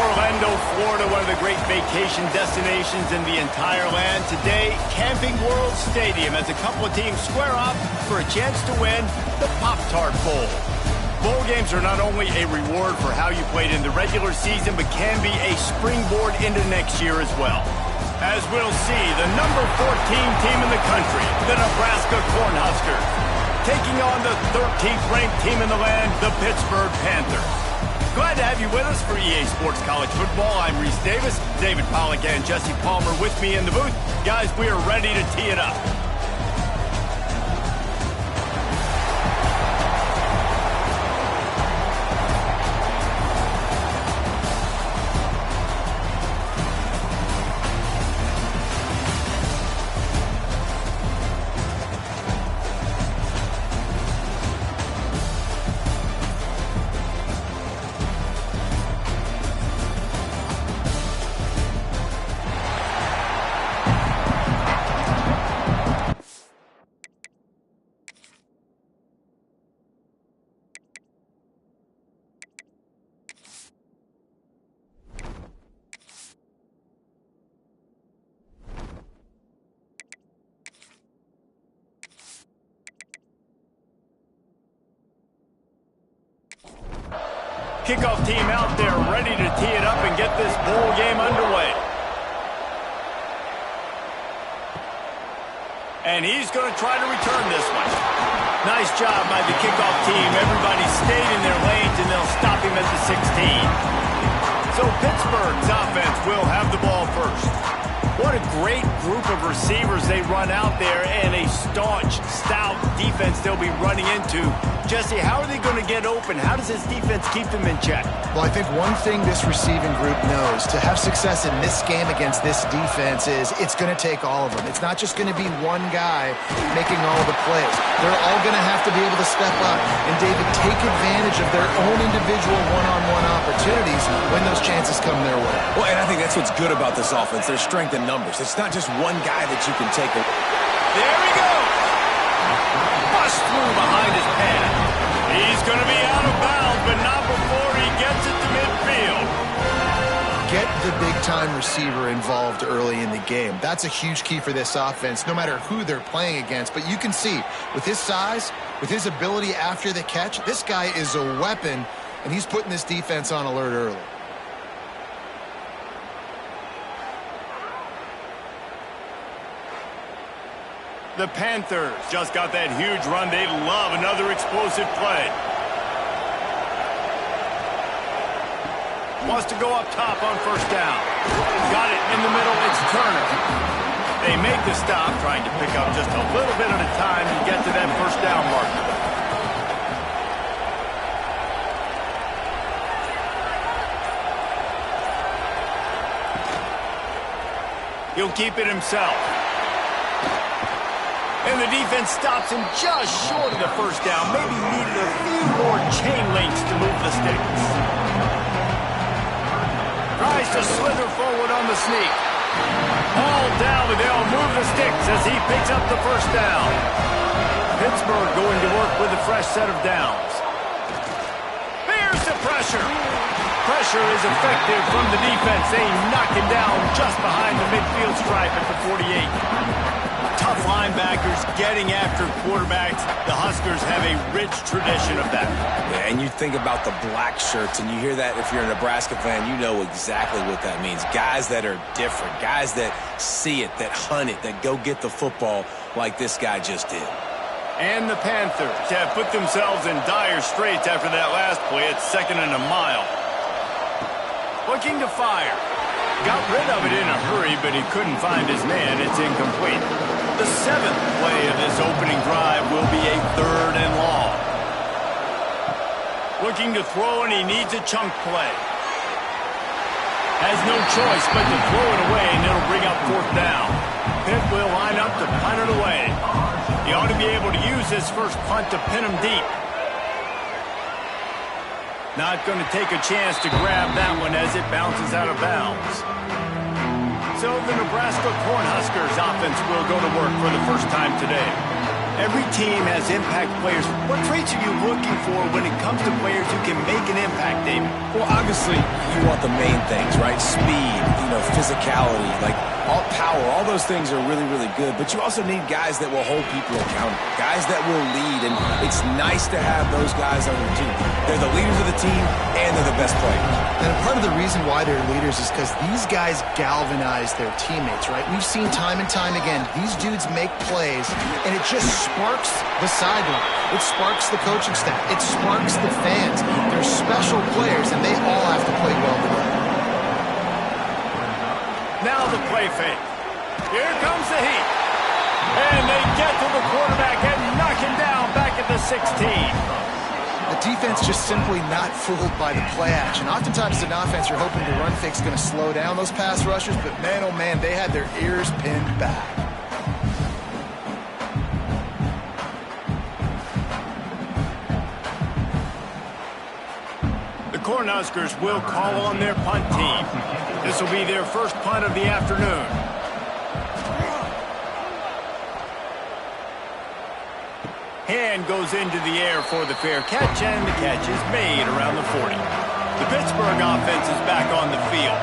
Orlando, Florida, one of the great vacation destinations in the entire land. Today, Camping World Stadium as a couple of teams square off for a chance to win the Pop-Tart Bowl. Bowl games are not only a reward for how you played in the regular season, but can be a springboard into next year as well. As we'll see, the number 14 team in the country, the Nebraska Cornhuskers, taking on the 13th ranked team in the land, the Pittsburgh Panthers. Glad to have you with us for EA Sports College Football. I'm Reese Davis, David Pollack and Jesse Palmer with me in the booth. Guys, we are ready to tee it up. Kickoff team out there ready to tee it up and get this bowl game underway. And he's going to try to return this one. Nice job by the kickoff team. Everybody stayed in their lanes and they'll stop him at the 16. So Pittsburgh's offense will have the ball first. What a great group of receivers they run out there and a staunch, stout defense they'll be running into. Jesse, how are they going to get open? How does this defense keep them in check? Well, I think one thing this receiving group knows to have success in this game against this defense is it's going to take all of them. It's not just going to be one guy making all the plays. They're all going to have to be able to step up and, David, take advantage of their own individual one-on-one opportunities when those chances come their way. Well, and I think that's what's good about this offense. Their strength in numbers. It's not just one guy that you can take away. There he goes! Bust through behind his pad. He's going to be out of bounds, but not before he gets it to midfield. Get the big-time receiver involved early in the game. That's a huge key for this offense, no matter who they're playing against. But you can see, with his size, with his ability after the catch, this guy is a weapon, and he's putting this defense on alert early. The Panthers just got that huge run. They love another explosive play. Wants to go up top on first down. Got it in the middle. It's Turner. They make the stop, trying to pick up just a little bit at a time to get to that first down mark. He'll keep it himself. And the defense stops him just short of the first down. Maybe needed a few more chain links to move the sticks. Tries to slither forward on the sneak. All down, but they'll move the sticks as he picks up the first down. Pittsburgh going to work with a fresh set of downs. Here's the pressure. Pressure is effective from the defense. They knock him down just behind the midfield stripe at the 48. Tough linebackers getting after quarterbacks. The Huskers have a rich tradition of that. Yeah, and you think about the black shirts, and you hear that if you're a Nebraska fan, you know exactly what that means. Guys that are different, guys that see it, that hunt it, that go get the football like this guy just did. And the Panthers have put themselves in dire straits after that last play. It's 2nd and a mile. Looking to fire. Got rid of it in a hurry, but he couldn't find his man. It's incomplete. The 7th play of this opening drive will be a 3rd and long. Looking to throw, and he needs a chunk play. Has no choice but to throw it away, and it'll bring up 4th down. Pitt will line up to punt it away. He ought to be able to use his first punt to pin him deep. Not going to take a chance to grab that one as it bounces out of bounds. So the Nebraska Cornhuskers offense will go to work for the first time today. Every team has impact players. What traits are you looking for when it comes to players who can make an impact, David? Well, obviously, you want the main things, right? Speed, physicality, like all power. All those things are really, really good. But you also need guys that will hold people accountable, guys that will lead. And it's nice to have those guys on your team. They're the leaders of the team, and they're the best players. And part of the reason why they're leaders is because these guys galvanize their teammates, right? We've seen time and time again, these dudes make plays, and it just sparks the sideline. It sparks the coaching staff. It sparks the fans. They're special players, and they all have to play well together. Now the play fake. Here comes the heat. And they get to the quarterback and knock him down back at the 16. The defense just simply not fooled by the play action. Oftentimes as an offense, you're hoping the run fake's going to slow down those pass rushers, but man, oh man, they had their ears pinned back. The Cornhuskers will call on their punt team. This will be their first punt of the afternoon. Hand goes into the air for the fair catch, and the catch is made around the 40. The Pittsburgh offense is back on the field.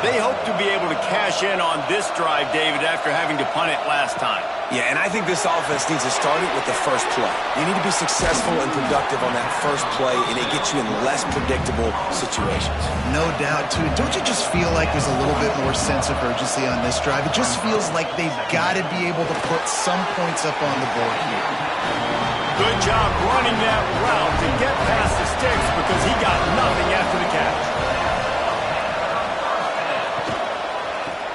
They hope to be able to cash in on this drive, David, after having to punt it last time. Yeah, and I think this offense needs to start it with the first play. You need to be successful and productive on that first play, and it gets you in less predictable situations. No doubt, too. Don't you just feel like there's a little bit more sense of urgency on this drive? It just feels like they've got to be able to put some points up on the board here. Good job running that route to get past the sticks because he got nothing after the catch.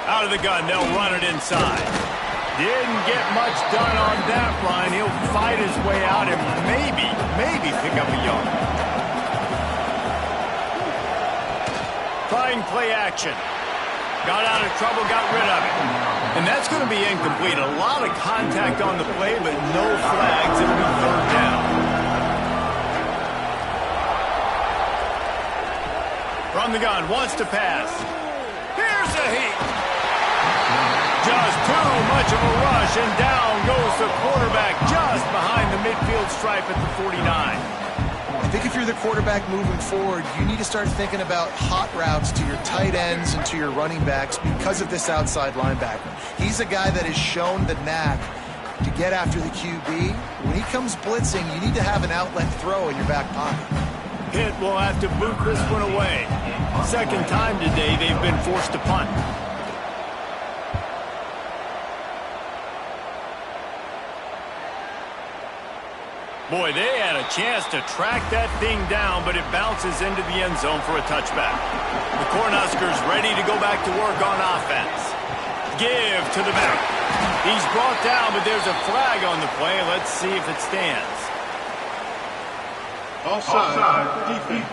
Out of the gun, they'll run it inside. Didn't get much done on that line. He'll fight his way out and maybe pick up a yard. Trying play action. Got out of trouble, got rid of it. And that's going to be incomplete. A lot of contact on the play, but no flags. It'll be third down. From the gun, wants to pass. Here's a heat. Just too much of a rush, and down goes the quarterback just behind the midfield stripe at the 49. I think if you're the quarterback moving forward, you need to start thinking about hot routes to your tight ends and to your running backs because of this outside linebacker. He's a guy that has shown the knack to get after the QB. When he comes blitzing, you need to have an outlet throw in your back pocket. Pitt will have to boot this one away. Second time today they've been forced to punt. Boy, they had a chance to track that thing down, but it bounces into the end zone for a touchback. The Cornhuskers ready to go back to work on offense. Give to the back. He's brought down, but there's a flag on the play. Let's see if it stands. Offside, defense.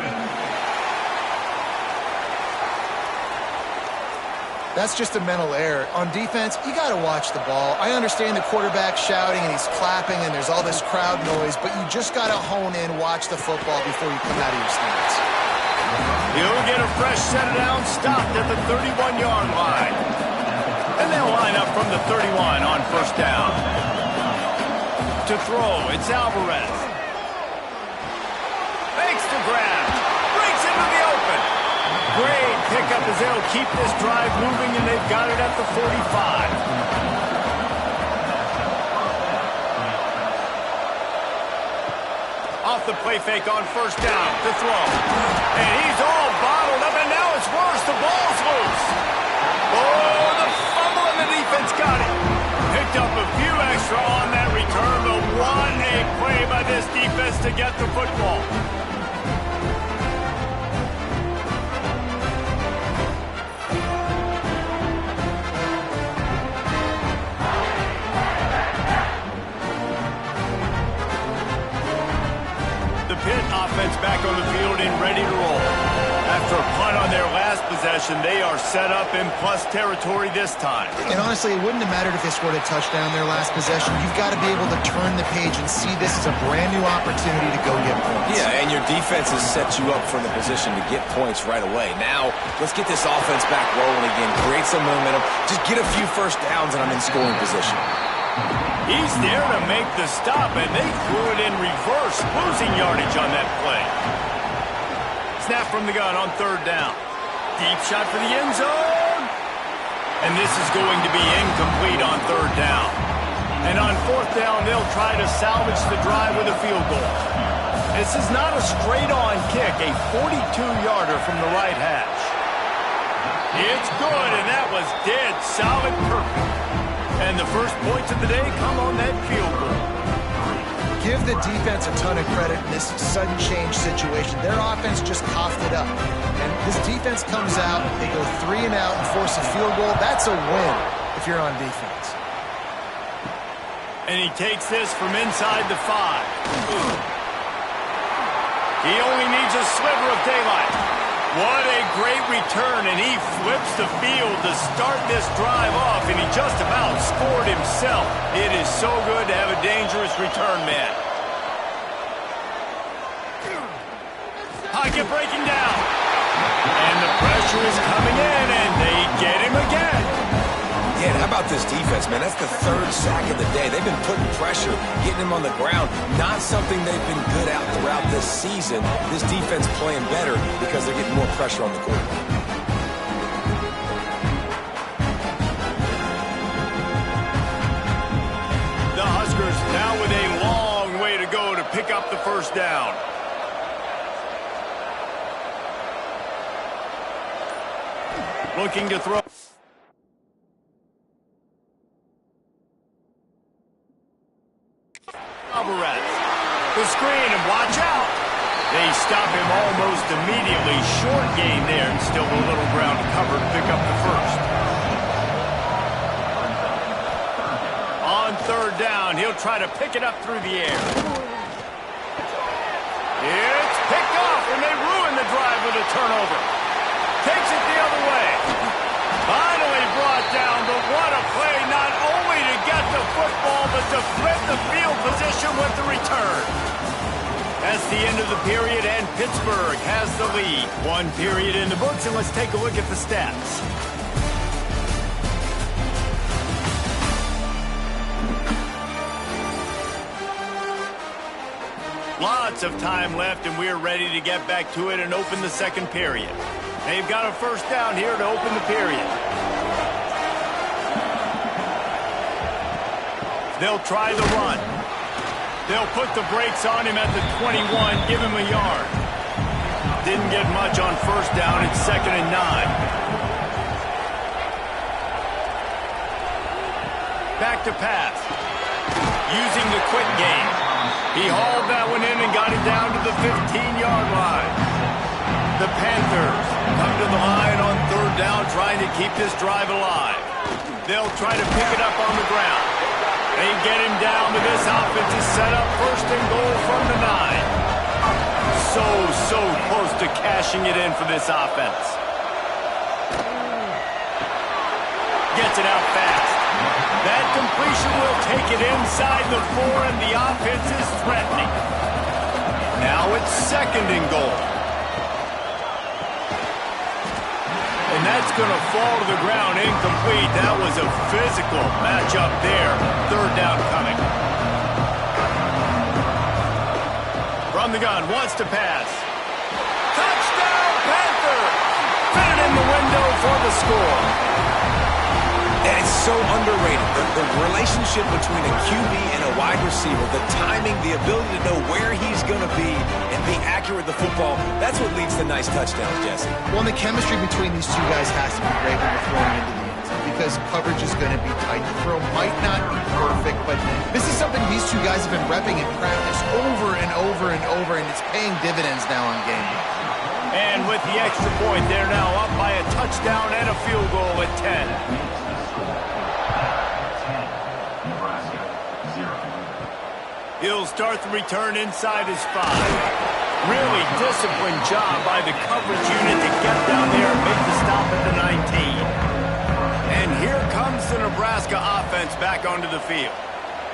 That's just a mental error. On defense, you got to watch the ball. I understand the quarterback shouting and he's clapping and there's all this crowd noise, but you just got to hone in, watch the football before you come out of your stance. He'll get a fresh set down, stopped at the 31-yard line. And they'll line up from the 31 on first down. To throw, it's Alvarez. Makes the grab. Breaks into the open. Great pickup as they'll keep this drive moving, and they've got it at the 45. Off the play fake on first down to throw. And he's all bottled up, and now it's worse. The ball's loose. Oh, the fumble, and the defense got it. Picked up a few extra on that return, but what a play by this defense to get the football. Pitt offense back on the field and ready to roll. After a punt on their last possession, they are set up in plus territory this time. And honestly, it wouldn't have mattered if they scored a touchdown their last possession. You've got to be able to turn the page and see this as a brand new opportunity to go get points. Yeah, and your defense has set you up for the position to get points right away. Now, let's get this offense back rolling again, create some momentum, just get a few first downs, and I'm in scoring position. He's there to make the stop, and they threw it in reverse, losing yardage on that play. Snap from the gun on third down. Deep shot for the end zone. And this is going to be incomplete on third down. And on fourth down, they'll try to salvage the drive with a field goal. This is not a straight-on kick, a 42-yarder from the right hash. It's good, and that was dead solid perfect. And the first points of the day come on that field goal. Give the defense a ton of credit in this sudden change situation. Their offense just coughed it up. And this defense comes out, they go 3 and out and force a field goal. That's a win if you're on defense. And he takes this from inside the 5. He only needs a sliver of daylight. What a great return, and he flips the field to start this drive off, and he just about scored himself. It is so good to have a dangerous return man. Pocket breaking down. And the pressure is coming in, and they get him again. Yeah, and how about this defense, man? That's the 3rd sack of the day. They've been putting pressure, getting him on the ground. Not something they've been good at throughout this season. This defense playing better because they're getting more pressure on the quarterback. The Huskers now with a long way to go to pick up the first down. Looking to throw. The screen, and watch out. They stop him almost immediately. Short gain there, and still a little ground covered to pick up the first. On third down, he'll try to pick it up through the air. It's picked off, and they ruin the drive with a turnover. Takes it the other way. Finally brought down, but what a play, not only to get the football, but to flip the field position with the return. That's the end of the period, and Pittsburgh has the lead. 1 period in the books, and let's take a look at the stats. Lots of time left, and we're ready to get back to it and open the second period. They've got a first down here to open the period. They'll try the run. They'll put the brakes on him at the 21, give him a yard. Didn't get much on first down. It's 2nd and 9. Back to pass. Using the quick game. He hauled that one in and got it down to the 15-yard line. The Panthers come to the line on third down, trying to keep this drive alive. They'll try to pick it up on the ground. They get him down, but this offense is set up 1st and goal from the 9. So close to cashing it in for this offense. Gets it out fast. That completion will take it inside the 4, and the offense is threatening. Now it's 2nd and goal. And that's going to fall to the ground incomplete. That was a physical matchup there. 3rd down coming. From the gun, wants to pass. Touchdown, Panthers! Fit it in the window for the score. And it's so underrated. The relationship between a QB and a wide receiver, the timing, the ability to know where he's going to be and be accurate with the football, that's what leads to nice touchdowns, Jesse. Well, and the chemistry between these two guys has to be great when you're throwing into the end zone because coverage is going to be tight. The throw might not be perfect, but this is something these two guys have been repping in practice over and over and over, and it's paying dividends now on game day. And with the extra point, they're now up by a touchdown and a field goal at 10. He'll start the return inside his 5. Really disciplined job by the coverage unit to get down there and make the stop at the 19. And here comes the Nebraska offense back onto the field.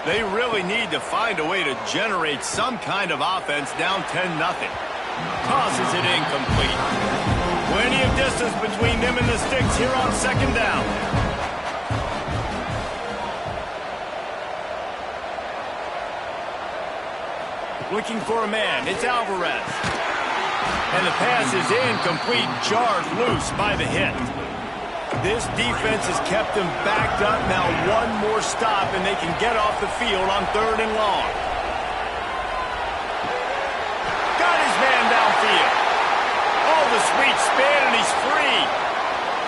They really need to find a way to generate some kind of offense down 10-0. Tosses it incomplete. Plenty of distance between them and the sticks here on 2nd down. Looking for a man. It's Alvarez. And the pass is incomplete, jarred loose by the hit. This defense has kept them backed up. Now one more stop, and they can get off the field on 3rd and long. Got his man downfield. Oh, the sweet spin, and he's free.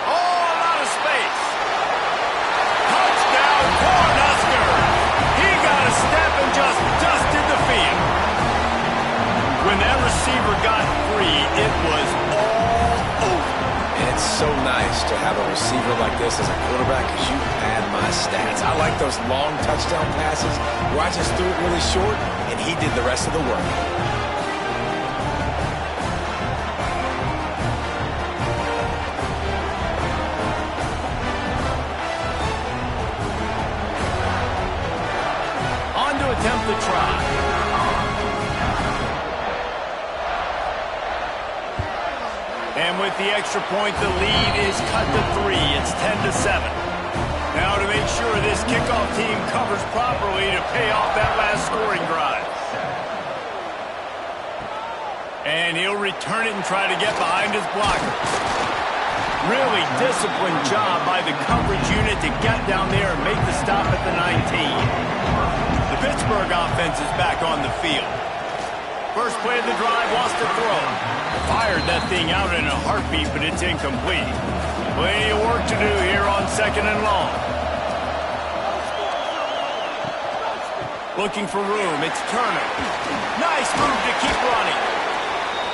Oh, a lot of space. Touchdown, Cornhusker. He got a step and just dusted the field. When that receiver got free, it was all over. And it's so nice to have a receiver like this as a quarterback because you pad my stats. I like those long touchdown passes where I just threw it really short and he did the rest of the work. On to attempt the try. And with the extra point, the lead is cut to 3. It's 10-7. Now to make sure this kickoff team covers properly to pay off that last scoring drive. And he'll return it and try to get behind his blocker. Really disciplined job by the coverage unit to get down there and make the stop at the 19. The Pittsburgh offense is back on the field. First play of the drive, lost to throw. Fired that thing out in a heartbeat, but it's incomplete. Plenty of work to do here on 2nd and long. Looking for room, it's Turner. Nice move to keep running.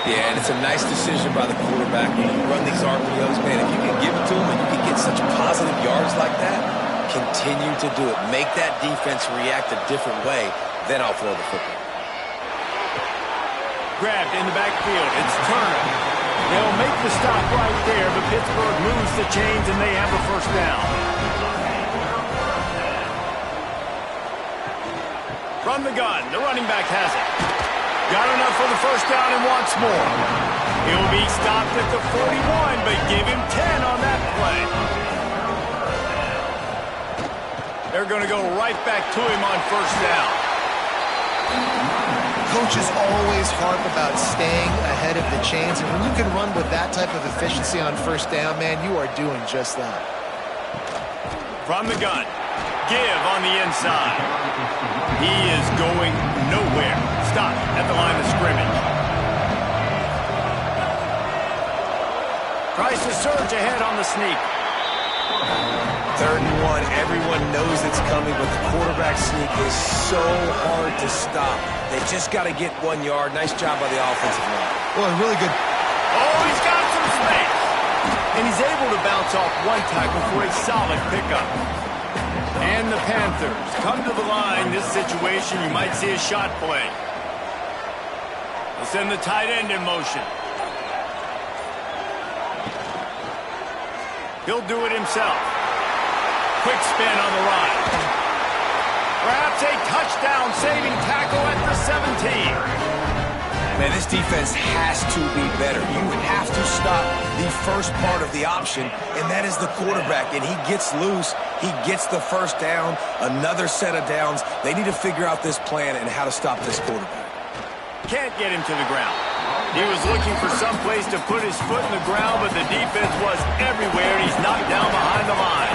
Yeah, and it's a nice decision by the quarterback when you run these RPOs. Man, if you can give it to him and you can get such positive yards like that, continue to do it. Make that defense react a different way, then I'll throw the football. Grabbed in the backfield. It's Turner. They'll make the stop right there, but Pittsburgh moves the chains and they have a first down. From the gun, the running back has it. Got enough for the first down and wants more. He'll be stopped at the 41, but give him 10 on that play. They're going to go right back to him on first down. Coaches always harp about staying ahead of the chains, and when you can run with that type of efficiency on first down, man, you are doing just that. From the gun, give on the inside. He is going nowhere. Stop at the line of scrimmage. Tries to surge ahead on the sneak. 3rd and 1, everyone knows it's coming, but the quarterback sneak is so hard to stop. They just got to get 1 yard. Nice job by the offensive line. Boy, really good. Oh, he's got some space. And he's able to bounce off one tackle for a solid pickup. And the Panthers come to the line. This situation, you might see a shot play. They'll send the tight end in motion. He'll do it himself. Quick spin on the run. Perhaps a touchdown-saving tackle at the 17. Man, this defense has to be better. You have to stop the first part of the option, and that is the quarterback. And he gets loose. He gets the first down, another set of downs. They need to figure out this plan and how to stop this quarterback. Can't get him to the ground. He was looking for some place to put his foot in the ground, but the defense was everywhere, and he's knocked down behind the line.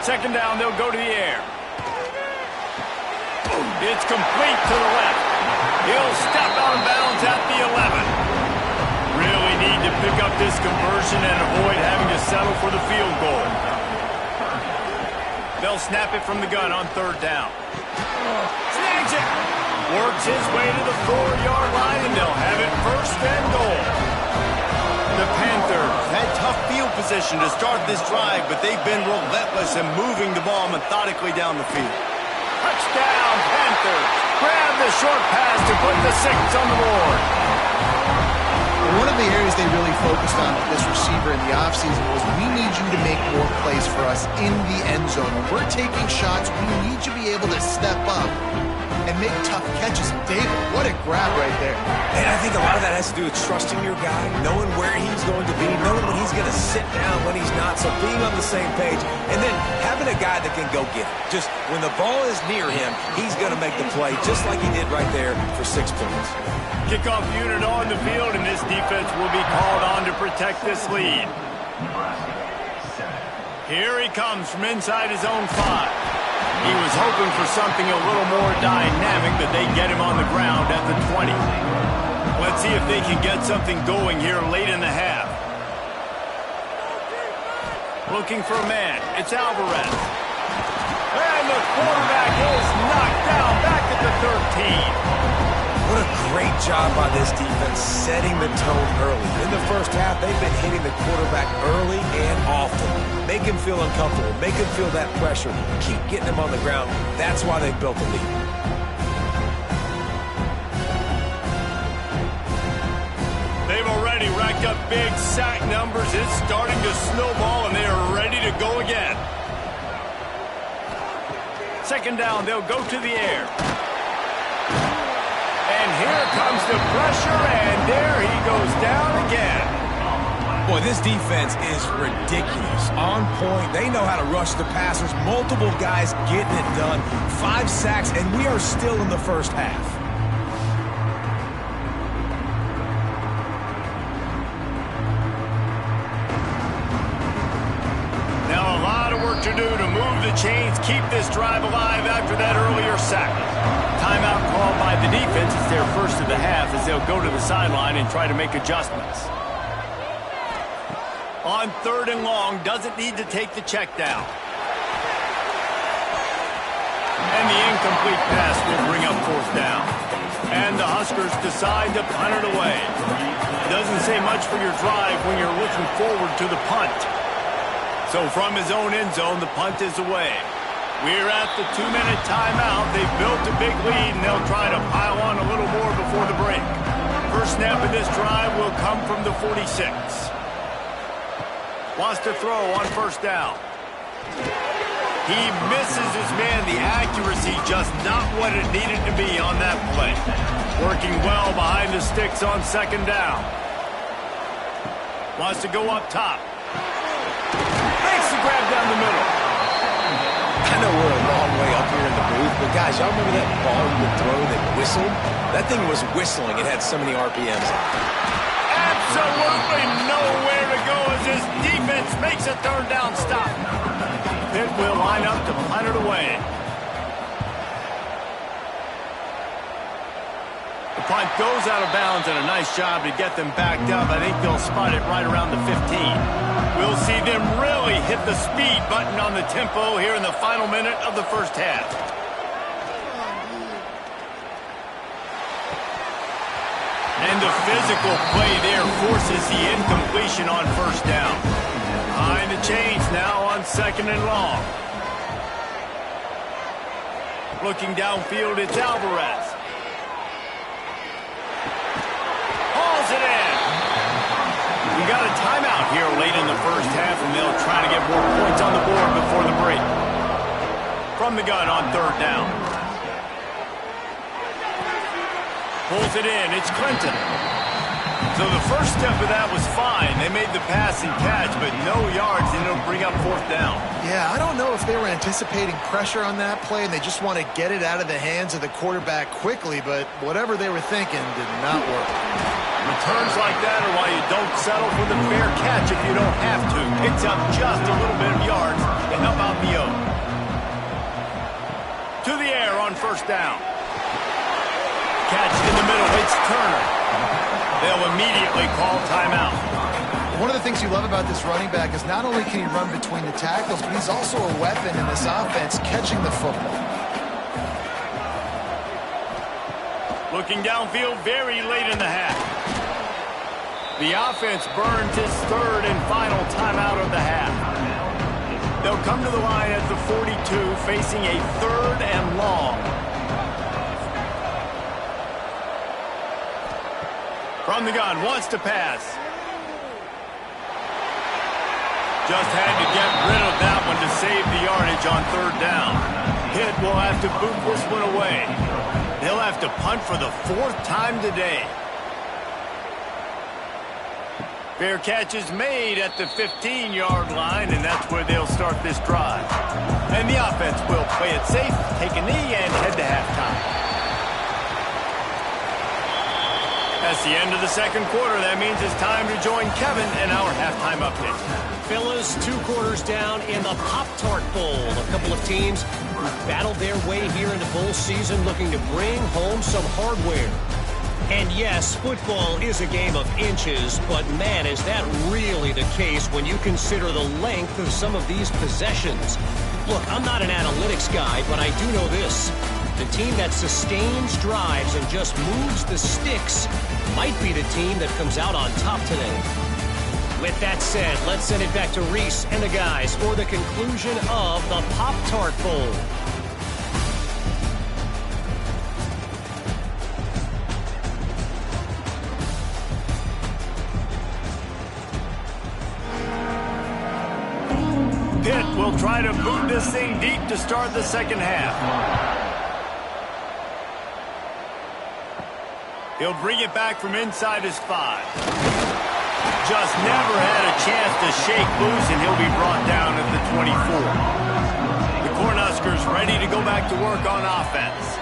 Second down, they'll go to the air. It's complete to the left. He'll step out of bounds at the 11. Really need to pick up this conversion and avoid having to settle for the field goal. They'll snap it from the gun on 3rd down. Snags it. Works his way to the 4-yard line, and they'll have it 1st and goal. The Panthers had tough field position to start this drive, but they've been relentless in moving the ball methodically down the field. Touchdown, Panthers. Grab the short pass to put the 6 on the board. One of the areas they really focused on with this receiver in the offseason was we need you to make more plays for us in the end zone. When we're taking shots, we need you to be able to step up and make tough catches. David, what a grab right there. And I think a lot of that has to do with trusting your guy, knowing where he's going to be, knowing when he's he's going to sit down when he's not. So being on the same page and then having a guy that can go get it. Just when the ball is near him, he's going to make the play just like he did right there for 6 points. Kickoff unit on the field, and this defense will be called on to protect this lead. Here he comes from inside his own 5. He was hoping for something a little more dynamic, but they get him on the ground at the 20. Let's see if they can get something going here late in the half. Looking for a man. It's Alvarez. And the quarterback is knocked down back at the 13. What a great job by this defense setting the tone early. In the first half, they've been hitting the quarterback early and often. Make him feel uncomfortable. Make him feel that pressure. Keep getting him on the ground. That's why they've built the lead. They've already racked up big sack numbers. It's starting to snowball, and they are ready to go again. Second down, they'll go to the air. And here comes the pressure, and there he goes down again. Boy, this defense is ridiculous. On point. They know how to rush the passers. Multiple guys getting it done. 5 sacks, and we are still in the first half. Now a lot of work to do to move the chains, keep this drive alive after that earlier sack. Timeout called by the defense. It's their first of the half as they'll go to the sideline and try to make adjustments. On 3rd and long, doesn't need to take the check down. And the incomplete pass will bring up 4th down. And the Huskers decide to punt it away. Doesn't say much for your drive when you're looking forward to the punt. So from his own end zone, the punt is away. We're at the 2-minute timeout. They've built a big lead, and they'll try to pile on a little more before the break. First snap of this drive will come from the 46. Wants to throw on 1st down. He misses his man. The accuracy just not what it needed to be on that play. Working well behind the sticks on 2nd down. Wants to go up top. Makes the grab down the middle. I know we're a long way up here in the booth, but guys, y'all remember that ball you would throw that whistled? That thing was whistling. It had so many RPMs on it. Absolutely nowhere to go as this defense makes a 3rd down stop. Pitt will line up to punt it away. The punt goes out of bounds, and a nice job to get them backed up. I think they'll spot it right around the 15. We'll see them really hit the speed button on the tempo here in the final minute of the first half. And the physical play there forces the incompletion on 1st down. Behind the chains now on 2nd and long. Looking downfield, it's Alvarez. Hauls it in. We got a timeout here late in the first half, and they'll try to get more points on the board before the break. From the gun on 3rd down. Pulls it in. It's Clinton. So the first step of that was fine. They made the pass and catch, but no yards, and it'll bring up 4th down. Yeah, I don't know if they were anticipating pressure on that play, and they just want to get it out of the hands of the quarterback quickly, but whatever they were thinking did not work. Returns like that are why you don't settle for the fair catch if you don't have to. Picks up just a little bit of yards to help out the O. To the air on 1st down. Catch in the middle. It's Turner. They'll immediately call timeout. One of the things you love about this running back is not only can he run between the tackles, but he's also a weapon in this offense catching the football. Looking downfield very late in the half. The offense burns its 3rd and final timeout of the half. They'll come to the line at the 42, facing a 3rd and long. From the gun, wants to pass. Just had to get rid of that one to save the yardage on 3rd down. Pitt will have to boot this one away. They'll have to punt for the 4th time today. Fair catch is made at the 15-yard line, and that's where they'll start this drive. And the offense will play it safe, take a knee, and head to halftime. That's the end of the second quarter. That means it's time to join Kevin in our halftime update. Fellas, 2 quarters down in the Pop-Tart Bowl. A couple of teams who battled their way here into bowl season looking to bring home some hardware. And yes, football is a game of inches, but man, is that really the case when you consider the length of some of these possessions. Look, I'm not an analytics guy, but I do know this. The team that sustains drives and just moves the sticks might be the team that comes out on top today. With that said, let's send it back to Reese and the guys for the conclusion of the Pop-Tart Bowl. Pitt will try to boot this thing deep to start the second half. He'll bring it back from inside his 5. Just never had a chance to shake loose, and he'll be brought down at the 24. The Cornhuskers ready to go back to work on offense.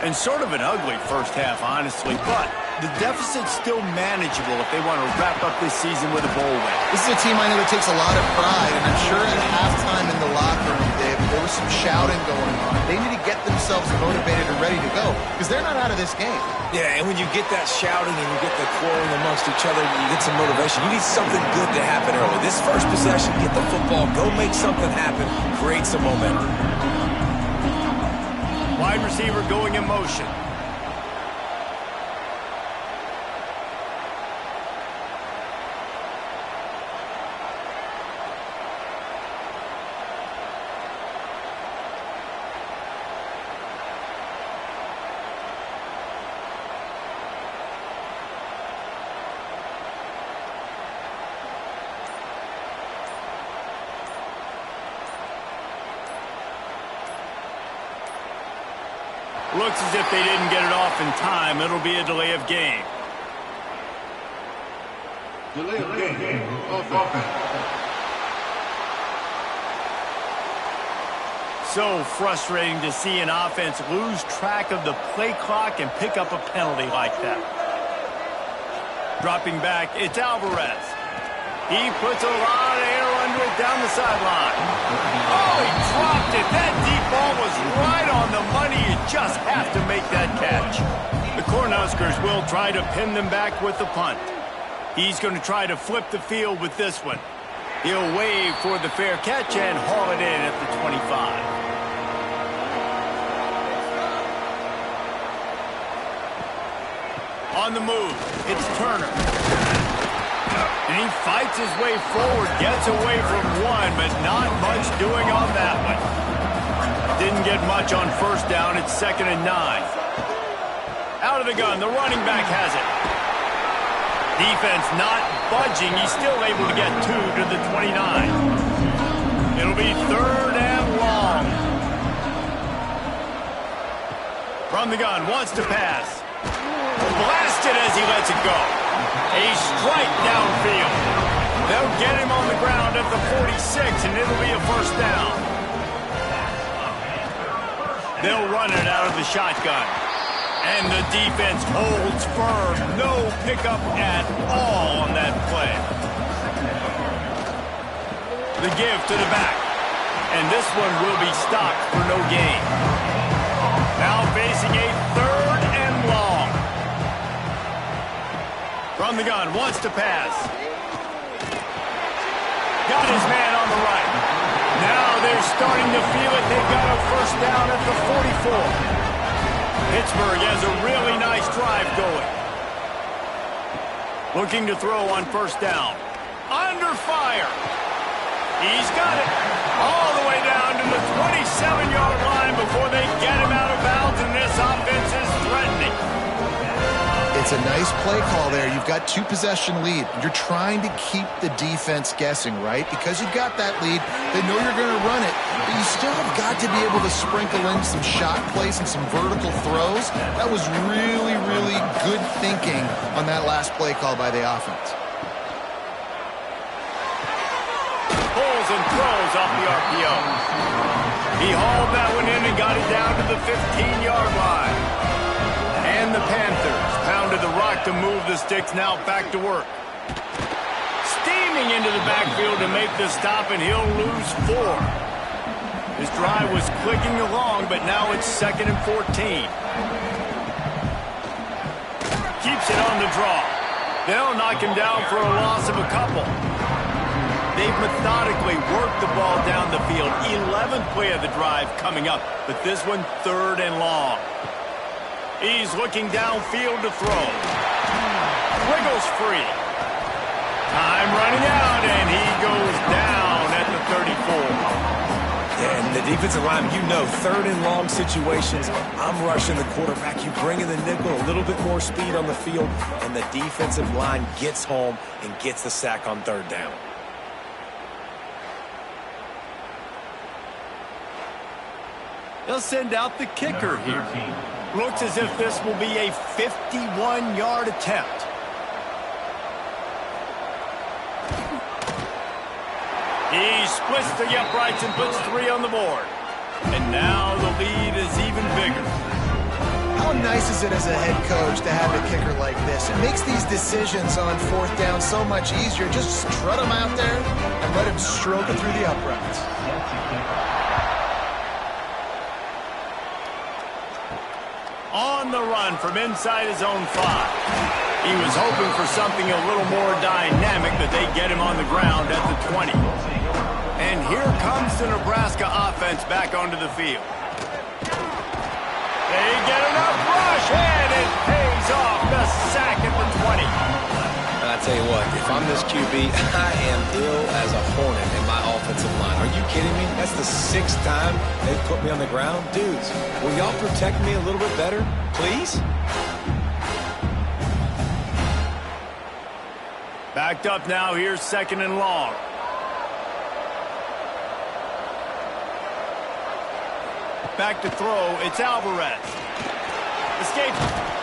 And sort of an ugly first half, honestly, but the deficit's still manageable if they want to wrap up this season with a bowl win. This is a team I know that takes a lot of pride, and I'm sure at halftime in the locker room, Dave, there was some shouting going on. They need to get themselves motivated and ready to go, because they're not out of this game. Yeah, and when you get that shouting and you get the quarreling amongst each other, you get some motivation. You need something good to happen early. This first possession, get the football, go make something happen, create some momentum. Wide receiver going in motion. Looks as if they didn't get it off in time. It'll be a delay of game. Delay of game. Offense. So frustrating to see an offense lose track of the play clock and pick up a penalty like that. Dropping back, it's Alvarez. He puts a lot of air under it down the sideline. Oh, he dropped it. That deep ball was right on the money. You just have to make that catch. The Cornhuskers will try to pin them back with the punt. He's going to try to flip the field with this one. He'll wave for the fair catch and haul it in at the 25. On the move, it's Turner. And he fights his way forward, gets away from one, but not much doing on that one. Didn't get much on first down. It's 2nd and 9. Out of the gun, the running back has it. Defense not budging. He's still able to get 2 to the 29. It'll be 3rd and long. From the gun, wants to pass. Blasted as he lets it go. A strike downfield. They'll get him on the ground at the 46, and it'll be a first down. They'll run it out of the shotgun. And the defense holds firm. No pickup at all on that play. The give to the back. And this one will be stopped for no gain. Now facing a 3rd and long. From the gun, wants to pass. Got his man on the right. Now they're starting to feel it. They've got a first down at the 44. Pittsburgh has a really nice drive going. Looking to throw on first down. Under fire. He's got it all the way down to the 27-yard line before they get him out of bounds, and this offense is threatening. It's a nice play call there. You've got 2-possession lead. You're trying to keep the defense guessing, right? Because you've got that lead, they know you're going to run it, but you still have got to be able to sprinkle in some shot plays and some vertical throws. That was really, really good thinking on that last play call by the offense. and throws off the RPO. He hauled that one in and got it down to the 15-yard line. And the Panthers pounded the rock to move the sticks, now back to work. Steaming into the backfield to make the stop, and he'll lose 4. His drive was clicking along, but now it's 2nd and 14. Keeps it on the draw. They'll knock him down for a loss of a couple. They've methodically worked the ball down the field. 11th play of the drive coming up, but this one 3rd and long. He's looking downfield to throw. Wiggles free. Time running out, and he goes down at the 34. And the defensive line, you know, 3rd and long situations, I'm rushing the quarterback. You bring in the nickel, a little bit more speed on the field, and the defensive line gets home and gets the sack on 3rd down. They'll send out the kicker here. Looks as if this will be a 51-yard attempt. He splits the uprights and puts 3 on the board. And now the lead is even bigger. How nice is it as a head coach to have a kicker like this? It makes these decisions on 4th down so much easier. Just strut him out there and let him stroke it through the uprights. On the run from inside his own 5. He was hoping for something a little more dynamic, but they get him on the ground at the 20. And here comes the Nebraska offense back onto the field. They get enough rush, and it pays off. The sack at the 20. And I tell you what, if I'm this QB, I am ill as a hornet in my offensive line. Are you kidding me? That's the 6th time they've put me on the ground. Dudes, will y'all protect me a little bit better, please? Backed up now, here's 2nd and long. Back to throw, it's Alvarez. Escape.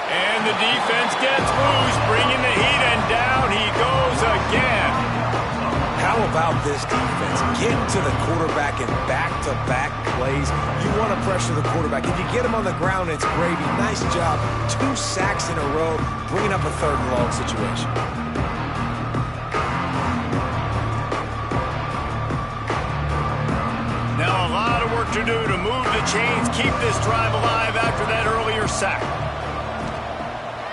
And the defense gets loose, bringing the heat, and down he goes again. How about this defense? Get to the quarterback in back-to-back plays. You want to pressure the quarterback. If you get him on the ground, it's gravy. Nice job. 2 sacks in a row, bringing up a 3rd and long situation. Now a lot of work to do to move the chains, keep this drive alive after that earlier sack.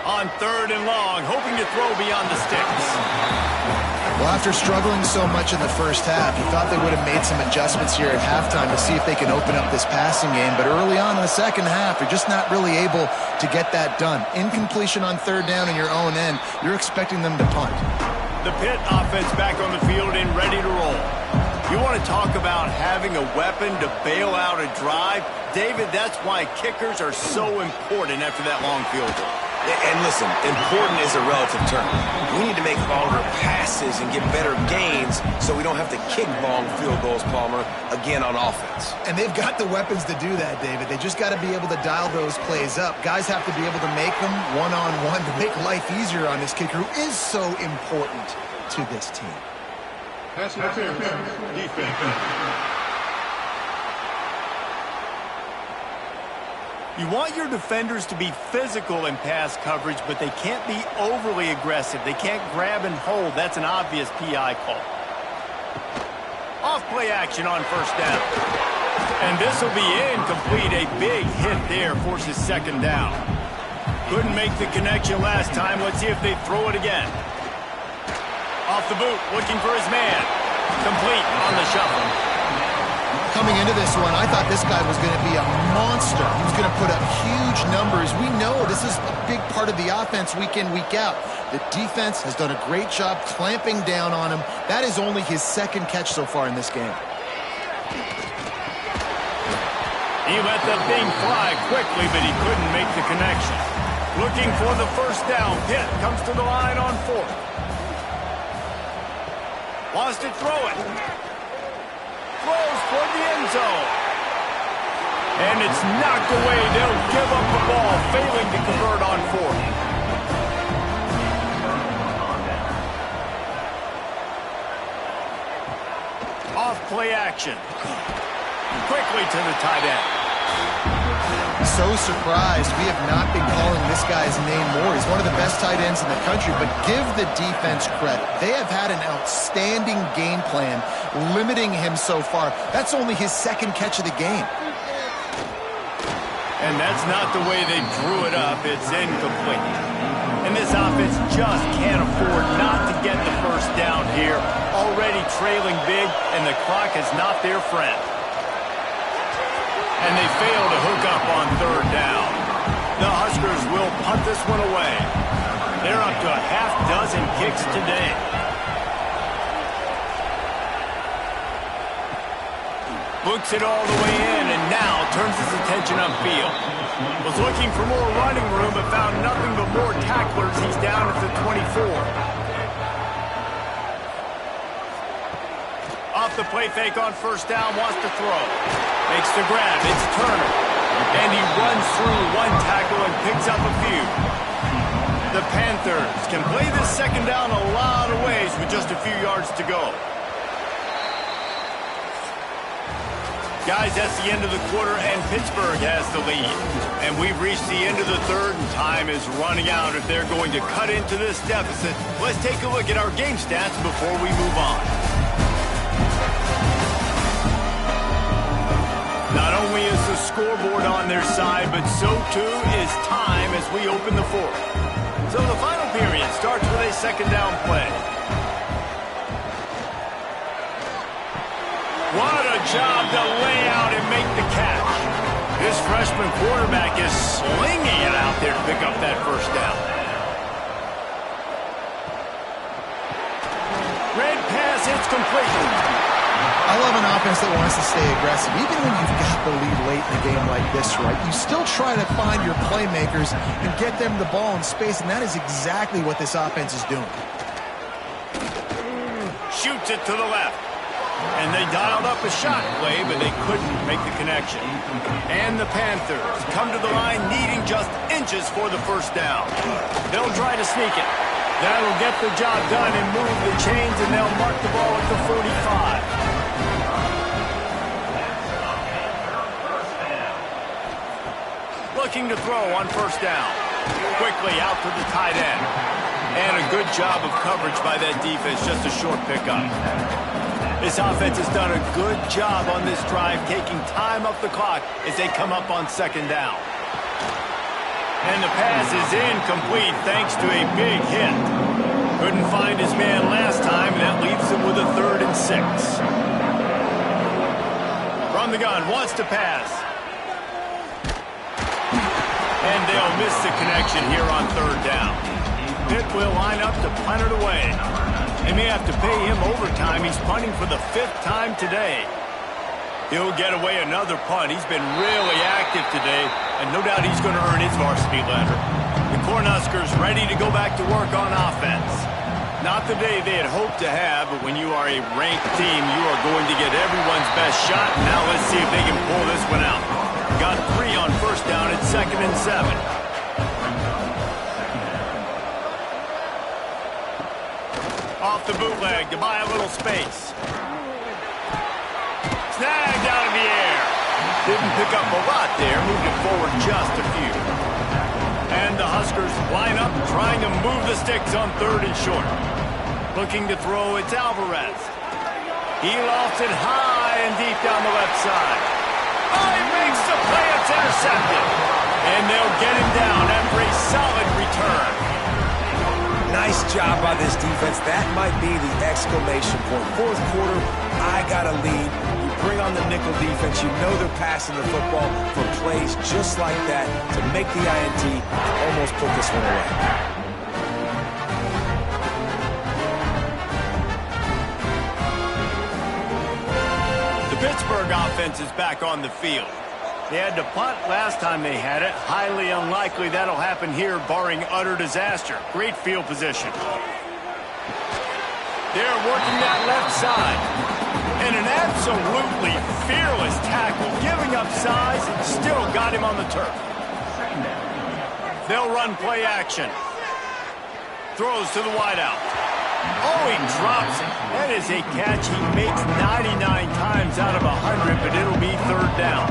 On 3rd and long, hoping to throw beyond the sticks. Well, after struggling so much in the first half, you thought they would have made some adjustments here at halftime to see if they can open up this passing game. But early on in the second half, you're just not really able to get that done. Incompletion on 3rd down in your own end, you're expecting them to punt. The Pitt offense back on the field and ready to roll. You want to talk about having a weapon to bail out a drive? David, that's why kickers are so important after that long field goal. And listen, important is a relative term. We need to make longer passes and get better gains so we don't have to kick long field goals, Palmer, again on offense. And they've got the weapons to do that, David. They just got to be able to dial those plays up. Guys have to be able to make them one-on-one to make life easier on this kicker who is so important to this team. Pass interference. Defense. You want your defenders to be physical in pass coverage, but they can't be overly aggressive. They can't grab and hold. That's an obvious PI call. Off-play action on 1st down. And this will be incomplete. A big hit there forces 2nd down. Couldn't make the connection last time. Let's see if they throw it again. Off the boot, looking for his man. Complete on the shuffle. Coming into this one, I thought this guy was going to be a monster. He was going to put up huge numbers. We know this is a big part of the offense week in, week out. The defense has done a great job clamping down on him. That is only his 2nd catch so far in this game. He let the thing fly quickly, but he couldn't make the connection. Looking for the 1st down. Pitt comes to the line on 4th. Wants to throw it. Throws toward the end zone. And it's knocked away. They'll give up the ball, failing to convert on 4th. Off play action. Quickly to the tight end. So surprised we have not been calling this guy's name more. He's one of the best tight ends in the country, but give the defense credit. They have had an outstanding game plan limiting him so far. That's only his second catch of the game. And that's not the way they drew it up. It's incomplete. And this offense just can't afford not to get the first down here. Already trailing big, and the clock is not their friend. And they fail to hook up on third down. The Huskers will punt this one away. They're up to a half dozen kicks today. Books it all the way in, and now turns his attention upfield. Was looking for more running room, but found nothing but more tacklers. He's down at the 24. Off the play fake on first down, wants to throw. Makes the grab, it's Turner. And he runs through one tackle and picks up a few. The Panthers can play this second down a lot of ways with just a few yards to go. Guys, that's the end of the quarter, and Pittsburgh has the lead. And we've reached the end of the third, and time is running out if they're going to cut into this deficit. Let's take a look at our game stats before we move on. Not only is the scoreboard on their side, but so too is time as we open the fourth. So the final period starts with a second down play. What a job to lay out and make the catch. This freshman quarterback is slinging it out there to pick up that first down. Red pass, it's complete. I love an offense that wants to stay aggressive. Even when you've got the lead late in a game like this, right, you still try to find your playmakers and get them the ball in space, and that is exactly what this offense is doing. Shoots it to the left. And they dialed up a shot play, but they couldn't make the connection. And the Panthers come to the line needing just inches for the first down. They'll try to sneak it. That'll get the job done and move the chains, and they'll mark the ball at the 45. Looking to throw on first down. Quickly out to the tight end. And a good job of coverage by that defense, just a short pickup. This offense has done a good job on this drive, taking time off the clock as they come up on second down. And the pass is incomplete thanks to a big hit. Couldn't find his man last time, and that leaves him with a 3rd and 6. From the gun, wants to pass. And they'll miss the connection here on third down. Pitt will line up to punt it away. They may have to pay him overtime. He's punting for the 5th time today. He'll get away another punt. He's been really active today, and no doubt he's going to earn his varsity letter. The Cornhuskers ready to go back to work on offense. Not the day they had hoped to have, but when you are a ranked team, you are going to get everyone's best shot. Now let's see if they can pull this one out. Got 3 on first down at 2nd and 7. Off the bootleg to buy a little space. Snagged out of the air. Didn't pick up a lot there. Moved it forward just a few. And the Huskers line up trying to move the sticks on 3rd and short. Looking to throw, it's Alvarez. He lofts it high and deep down the left side. Oh, he makes the play. It's intercepted. And they'll get him down after a solid return. Nice job by this defense. That might be the exclamation point. Fourth quarter, I got a lead. You bring on the nickel defense. You know they're passing the football for plays just like that to make the INT, almost put this one away. The Pittsburgh offense is back on the field. They had to punt last time they had it. Highly unlikely that'll happen here, barring utter disaster. Great field position. They're working that left side. And an absolutely fearless tackle, giving up size, and still got him on the turf. They'll run play action. Throws to the wideout. Oh, he drops it. That is a catch he makes 99 times out of 100, but it'll be third down.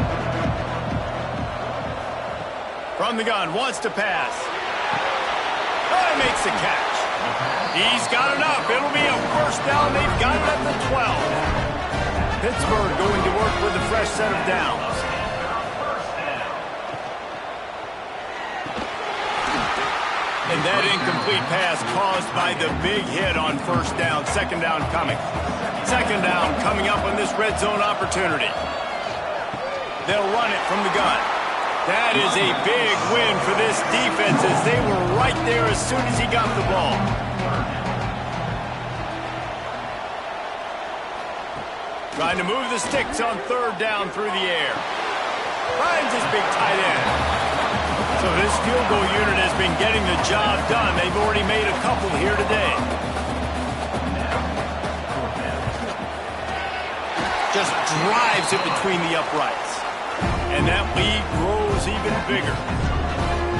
From the gun, wants to pass. Oh, makes the catch. He's got enough. It'll be a first down. They've got it at the 12. Pittsburgh going to work with a fresh set of downs. And that incomplete pass caused by the big hit on first down. Second down coming. Second down coming up on this red zone opportunity. They'll run it from the gun. That is a big win for this defense as they were right there as soon as he got the ball. Trying to move the sticks on third down through the air. Finds his big tight end. So this field goal unit has been getting the job done. They've already made a couple here today. Just drives it between the uprights. And that lead grows even bigger.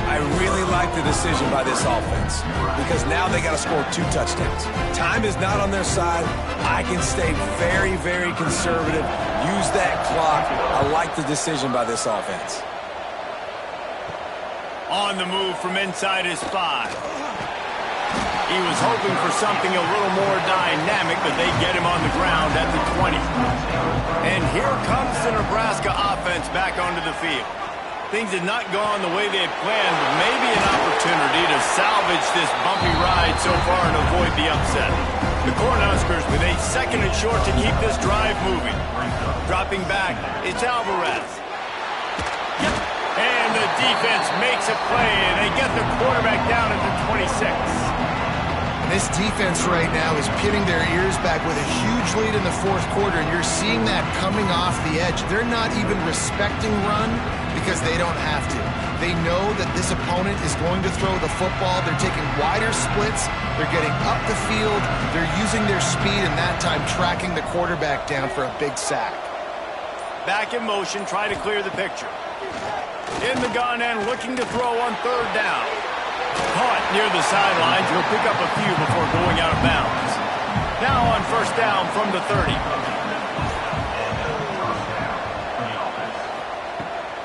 I really like the decision by this offense because now they got to score 2 touchdowns. Time is not on their side. I can stay very, very conservative. Use that clock. I like the decision by this offense. On the move from inside his 5. He was hoping for something a little more dynamic, but they get him on the ground at the 20. And here comes the Nebraska offense back onto the field. Things had not gone the way they had planned, but maybe an opportunity to salvage this bumpy ride so far and avoid the upset. The Cornhuskers with a second and short to keep this drive moving. Dropping back, it's Alvarez. And the defense makes a play, and they get the quarterback down at the 26. And this defense right now is pinning their ears back with a huge lead in the fourth quarter, and you're seeing that coming off the edge. They're not even respecting run because they don't have to. They know that this opponent is going to throw the football. They're taking wider splits. They're getting up the field. They're using their speed, and that time tracking the quarterback down for a big sack. Back in motion, try to clear the picture. In the gun and looking to throw on third down. Caught near the sidelines. He'll pick up a few before going out of bounds. Now on first down from the 30.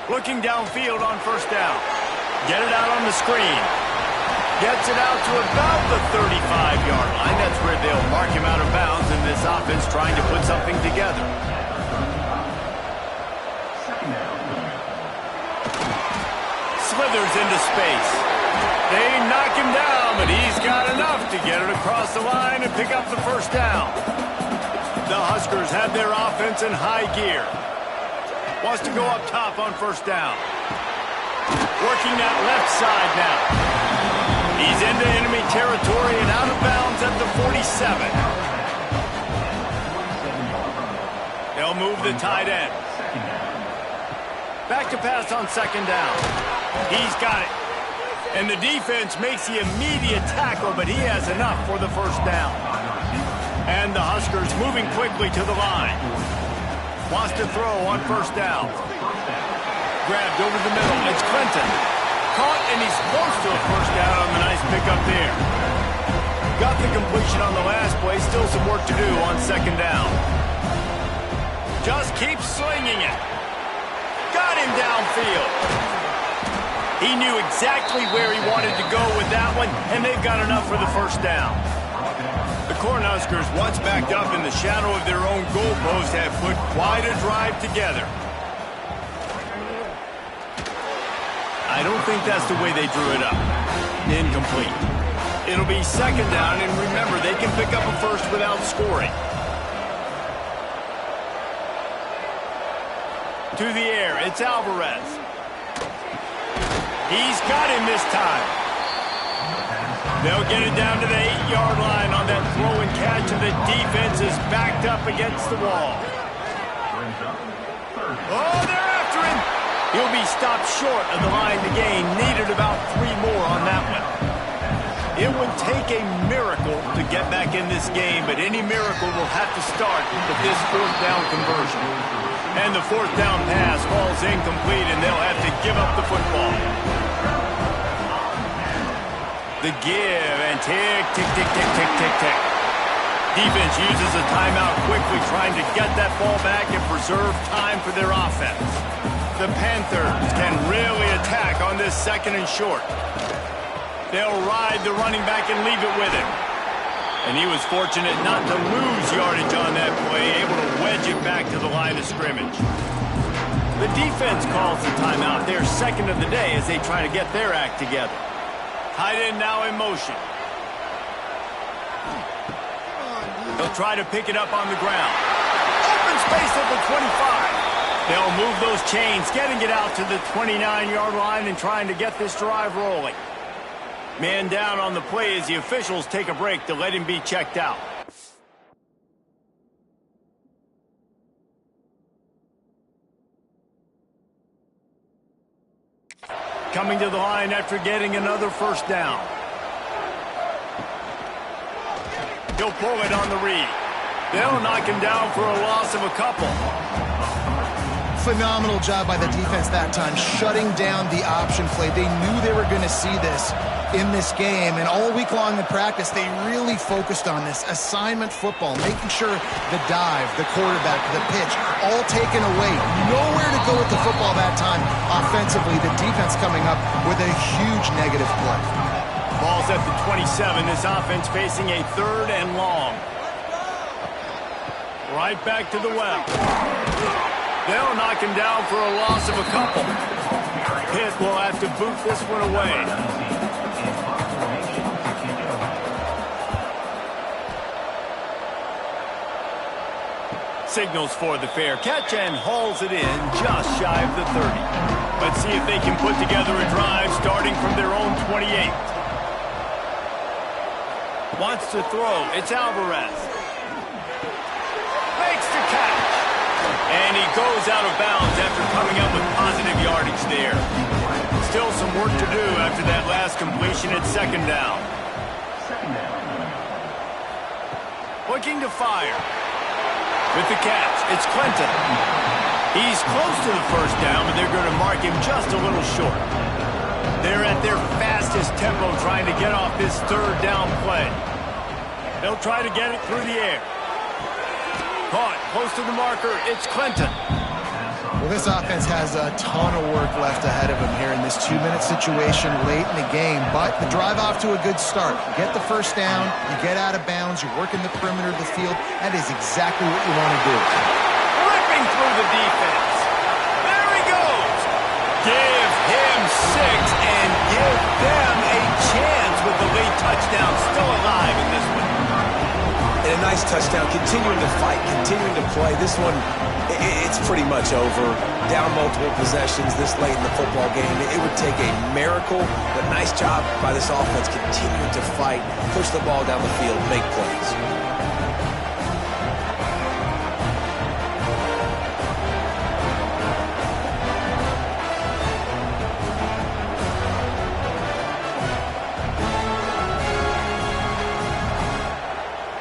Looking downfield on first down. Get it out on the screen. Gets it out to about the 35-yard line. That's where they'll mark him out of bounds, and this offense trying to put something together. Slithers into space. They knock him down, but he's got enough to get it across the line and pick up the first down. The Huskers have their offense in high gear. Wants to go up top on first down. Working that left side now. He's into enemy territory and out of bounds at the 47. They'll move the tight end. Back to pass on second down. He's got it. And the defense makes the immediate tackle, but he has enough for the first down. And the Huskers moving quickly to the line. Wants to throw on first down. Grabbed over the middle. It's Clinton. Caught, and he's close to a first down on the nice pickup there. Got the completion on the last play. Still some work to do on second down. Just keeps slinging it. Got him downfield. He knew exactly where he wanted to go with that one, and they've got enough for the first down. The Cornhuskers, once backed up in the shadow of their own goalpost, have put quite a drive together. I don't think that's the way they drew it up. Incomplete. It'll be second down, and remember, they can pick up a first without scoring. To the air, it's Alvarez. He's got him this time. They'll get it down to the 8-yard line on that throw and catch, and the defense is backed up against the wall. Oh, they're after him. He'll be stopped short of the line to gain. Needed about 3 more on that one. It would take a miracle to get back in this game, but any miracle will have to start with this fourth down conversion. And the fourth down pass falls incomplete, and they'll have to give up the football. The give, and tick, tick, tick, tick, tick, tick, tick. Defense uses a timeout quickly, trying to get that ball back and preserve time for their offense. The Panthers can really attack on this 2nd and short. They'll ride the running back and leave it with him. And he was fortunate not to lose yardage on that play, able to wedge it back to the line of scrimmage. The defense calls the timeout, their 2nd of the day, as they try to get their act together. Tight end now in motion. They'll try to pick it up on the ground. Open space at the 25. They'll move those chains, getting it out to the 29-yard line and trying to get this drive rolling. Man down on the play as the officials take a break to let him be checked out. Coming to the line after getting another 1st down. He'll pull it on the read. They'll knock him down for a loss of a couple. Phenomenal job by the defense that time, shutting down the option play. They knew they were going to see this in this game, and all week long in practice, they really focused on this assignment football, making sure the dive, the quarterback, the pitch, all taken away. Nowhere to go with the football that time offensively. The defense coming up with a huge negative play. Ball's at the 27. This offense facing a 3rd and long. Right back to the well. They'll knock him down for a loss of a couple. Pitt will have to boot this one away. Signals for the fair catch and hauls it in just shy of the 30. Let's see if they can put together a drive starting from their own 28. Wants to throw. It's Alvarez. Makes the catch. And he goes out of bounds after coming up with positive yardage there. Still some work to do after that last completion at 2nd down. Looking to fire. With the catch, it's Clinton. He's close to the 1st down, but they're going to mark him just a little short. They're at their fastest tempo trying to get off this 3rd down play. They'll try to get it through the air. Caught close to the marker. It's Clinton. Well, this offense has a ton of work left ahead of them here in this 2-minute situation late in the game, but the drive off to a good start. You get the 1st down, you get out of bounds, you're working the perimeter of the field. That is exactly what you want to do. Ripping through the defense. There he goes. Give him 6 and give them a chance with the late touchdown still alive in this one. And a nice touchdown, continuing to fight, continuing to play. This one, it's pretty much over. Down multiple possessions this late in the football game. It would take a miracle, but nice job by this offense continuing to fight, push the ball down the field, make plays.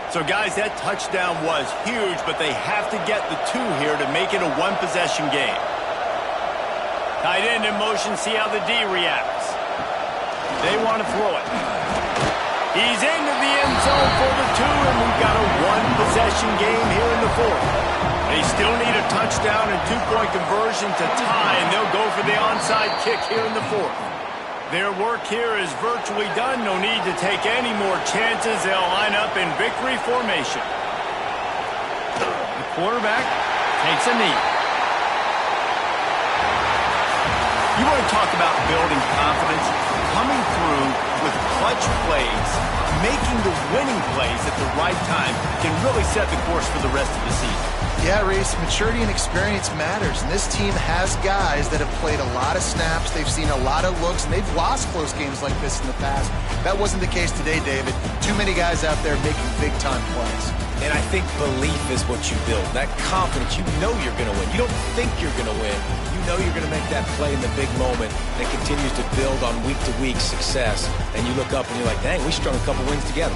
So, guys, that touchdown was huge, but they have to get the 2 here to make it a 1-possession game. Tight end in motion, see how the D reacts. They want to throw it. He's into the end zone for the 2, and we've got a 1-possession game here in the 4th. They still need a touchdown and 2-point conversion to tie, and they'll go for the onside kick here in the 4th. Their work here is virtually done. No need to take any more chances. They'll line up in victory formation. The quarterback takes a knee. You want to talk about building confidence? Coming through with clutch plays, making the winning plays at the right time can really set the course for the rest of the season. Yeah, Reese, maturity and experience matters, and this team has guys that have played a lot of snaps, they've seen a lot of looks, and they've lost close games like this in the past. That wasn't the case today, David. Too many guys out there making big-time plays. And I think belief is what you build. That confidence, you know you're going to win. You don't think you're going to win. You know you're going to make that play in the big moment that continues to build on week-to-week success. And you look up and you're like, dang, we strung a couple wins together.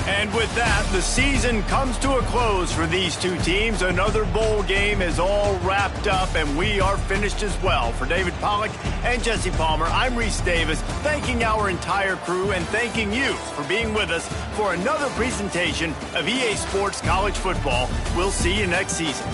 And with that, the season comes to a close for these two teams. Another bowl game is all wrapped up, and we are finished as well. For David Pollack and Jesse Palmer, I'm Reese Davis, thanking our entire crew and thanking you for being with us for another presentation of EA Sports College Football. We'll see you next season.